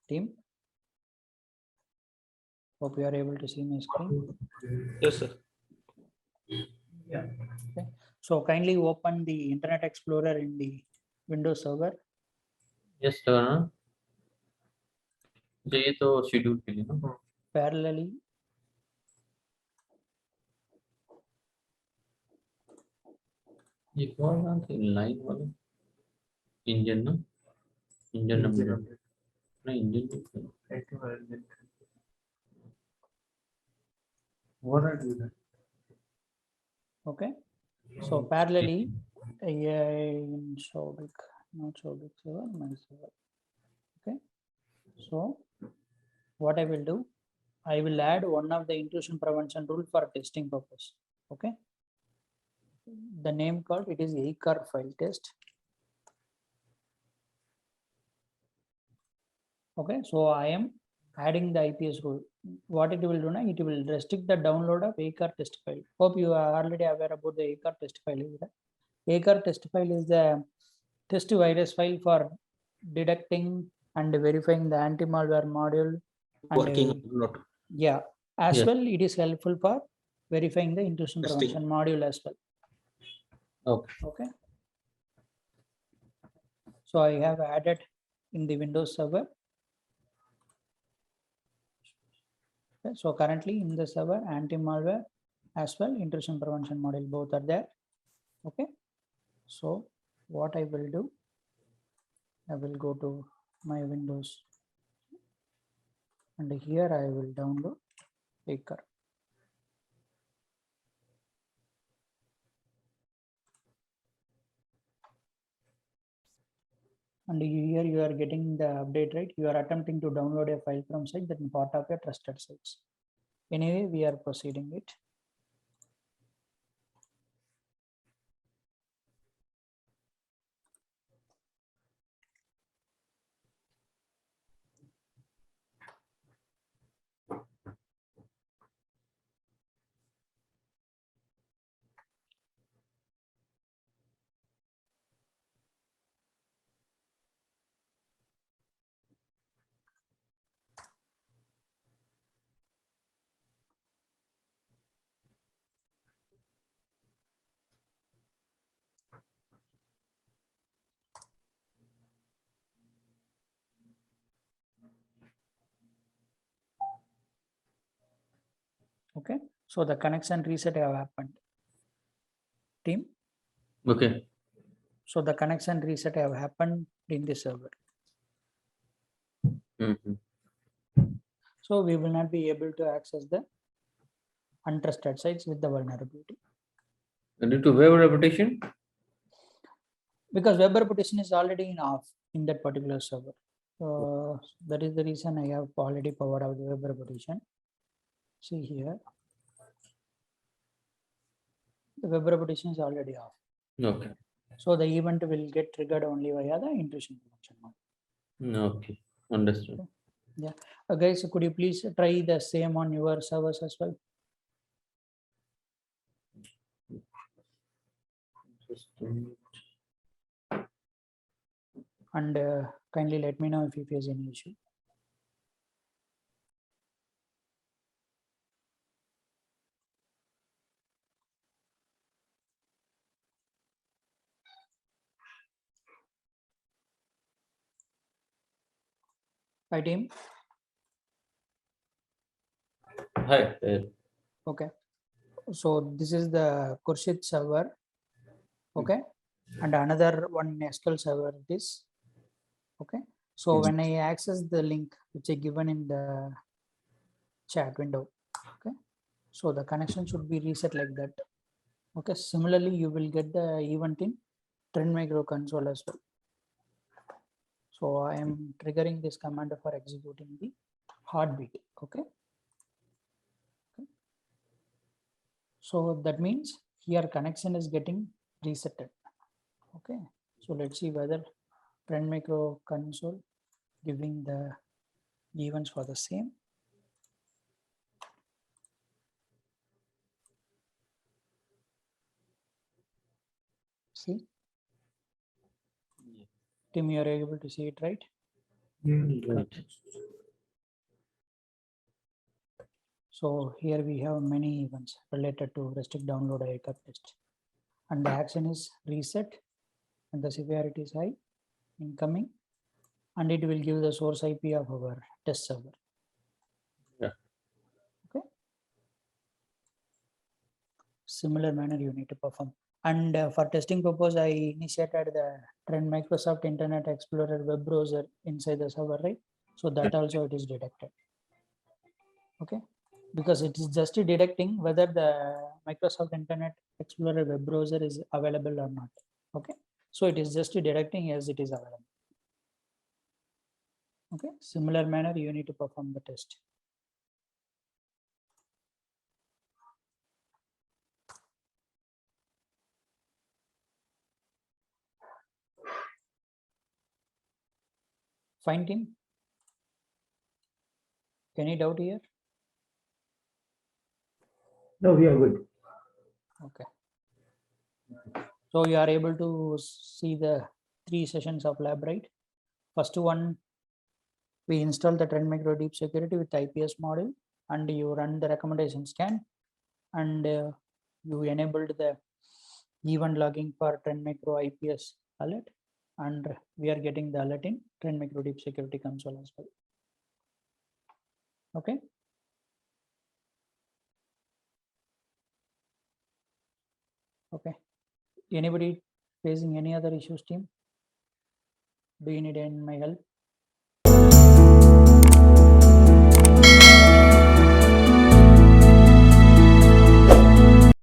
Team, hope you are able to see my screen. Yes, sir. Yeah. Okay. So kindly open the Internet Explorer in the Windows server. Yes, sir. ये तो schedule के लिए ना Parallelly, ये कौन नाम था लाइन वाला इंजन ना इंजन नंबर ना engine What are you? okay. So parallelly, in Shobik, not Shobik server, my server. Okay. So what I will do, I will add one of the intrusion prevention rule for testing purpose. Okay. The name called it is ACAR file test. Okay, so I am adding the IPS rule. What it will do now, it will restrict the download of ACAR test file. Hope you are already aware about the ACAR test file. ACAR test file is the test virus file for detecting and verifying the anti-malware module. And, working or not. yeah, as Yeah. well, it is helpful for verifying the intrusion Testing. prevention module as well. Okay. Okay. So I have added in the Windows server. Okay, so currently in the server, anti-malware as well, intrusion prevention module, both are there. Okay. So what I will do, I will go to my Windows and here I will download ACAR. And here you are getting the update, right? You are attempting to download a file from site that is part of your trusted sites. Anyway, we are proceeding it. Okay, so the connection reset have happened. Team. Okay. So the connection reset have happened in the server. Mm-hmm. So we will not be able to access the untrusted sites with the vulnerability. And into web reputation? Because web reputation is already in off in that particular server. That is the reason I have already powered out the web reputation. See here, the web reputation is already off. Okay. So the event will get triggered only via the intrusion prevention mode. Okay. Understood. Yeah. Guys, could you please try the same on your servers as well? And kindly let me know if you face any issue. Hi team. Hi. Okay. So this is the Kurshit server. Okay. And another one SQL server it is. Okay. So when I access the link which I given in the chat window, okay, so the connection should be reset like that. Okay, similarly you will get the event in Trend Micro console as well. So I am triggering this command for executing the heartbeat. Okay. So that means here connection is getting resetted. Okay, so let's see whether Trend Micro console giving the events for the same. See, team, you are able to see it, right? Right. So here we have many events related to restrict download ICAP test. And the action is reset and the severity is high, incoming, and it will give the source IP of our test server. Yeah. Okay. Similar manner you need to perform. And for testing purpose, I initiated the Trend Microsoft Internet Explorer web browser inside the server, right? So that also it is detected. Okay, because it is just detecting whether the Microsoft Internet Explorer web browser is available or not. Okay, so it is just detecting as it is available. Okay, similar manner you need to perform the test. Fine, team. Any doubt here? No, we are good. Okay. So you are able to see the 3 sessions of lab, right? First one, we install the Trend Micro Deep Security with IPS model, and you run the recommendation scan, and you enabled the event logging for Trend Micro IPS alert, and we are getting the alert in Trend Micro Deep Security console as well. Okay. Okay. Anybody facing any other issues, team? Do you need any my help?